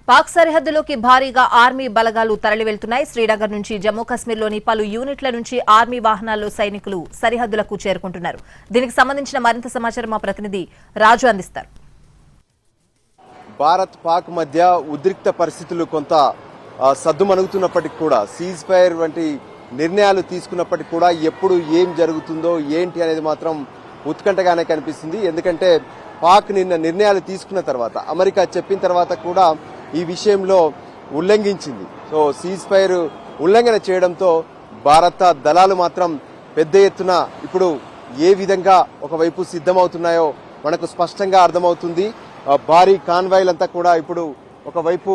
పాక్ సరిహద్దులోకి భారీగా ఆర్మీ బలగాలు తరలి వెళ్తున్నాయి. శ్రీనగర్ నుంచి జమ్మూ కశ్మీర్లోని పలు యూనిట్ల నుంచి ఆర్మీ వాహనాల్లో సైనికులు సరిహద్దులకు చేరుకుంటున్నారు. దీనికి సంబంధించిన మరింత సమాచారం మా ప్రతినిధి రాజు అందిస్తారు. భారత్ పాక్ మధ్య ఉద్రిక్త పరిస్థితులు కొంత సద్దుమణుగుతున్నప్పటికీ కూడా సీజ్ ఫైర్ వంటి నిర్ణయాలు తీసుకున్నప్పటికీ కూడా ఎప్పుడు ఏం జరుగుతుందో ఏంటి అనేది మాత్రం ఉత్కంఠగానే కనిపిస్తుంది. ఎందుకంటే పాక్ నిన్న నిర్ణయాలు తీసుకున్న తర్వాత అమెరికా చెప్పిన తర్వాత కూడా ఈ విషయంలో ఉల్లంఘించింది. సో సీజ్ ఫైర్ ఉల్లంఘన చేయడంతో భారత దళాలు మాత్రం పెద్ద ఎత్తున ఇప్పుడు ఏ విధంగా ఒకవైపు సిద్ధమవుతున్నాయో మనకు స్పష్టంగా అర్థమవుతుంది. భారీ కాన్వాయ్లంతా కూడా ఇప్పుడు ఒకవైపు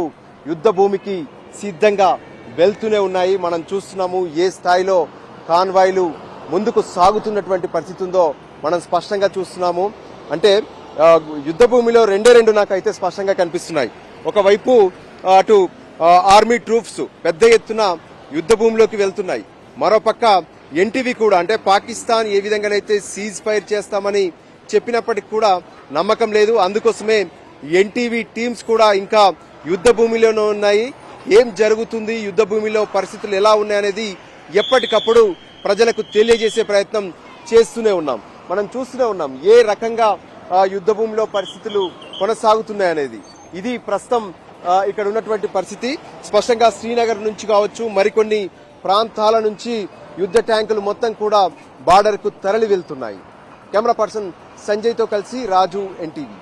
యుద్ధ భూమికి సిద్ధంగా వెళ్తూనే ఉన్నాయి. మనం చూస్తున్నాము ఏ స్థాయిలో కాన్వాయ్లు ముందుకు సాగుతున్నటువంటి పరిస్థితి ఉందో మనం స్పష్టంగా చూస్తున్నాము. అంటే యుద్ధ భూమిలో రెండు నాకైతే స్పష్టంగా కనిపిస్తున్నాయి. ఒకవైపు అటు ఆర్మీ ట్రూప్స్ పెద్ద ఎత్తున యుద్ధ భూమిలోకి వెళ్తున్నాయి. మరోపక్క ఎన్టీవీ కూడా అంటే పాకిస్తాన్ ఏ విధంగానైతే సీజ్ ఫైర్ చేస్తామని చెప్పినప్పటికీ కూడా నమ్మకం లేదు. అందుకోసమే ఎన్టీవీ టీమ్స్ కూడా ఇంకా యుద్ధ భూమిలోనే ఉన్నాయి. ఏం జరుగుతుంది, యుద్ధ భూమిలో పరిస్థితులు ఎలా ఉన్నాయనేది ఎప్పటికప్పుడు ప్రజలకు తెలియజేసే ప్రయత్నం చేస్తూనే ఉన్నాం. మనం చూస్తూనే ఉన్నాం ఏ రకంగా యుద్ధ భూమిలో పరిస్థితులు కొనసాగుతున్నాయనేది. ఇది ప్రస్తుతం ఇక్కడ ఉన్నటువంటి పరిస్థితి. స్పష్టంగా శ్రీనగర్ నుంచి కావచ్చు మరికొన్ని ప్రాంతాల నుంచి యుద్ధ ట్యాంకులు మొత్తం కూడా బార్డర్ కు తరలి వెళ్తున్నాయి. కెమెరా పర్సన్ సంజయ్ తో కలిసి రాజు, ఎన్టీవీ.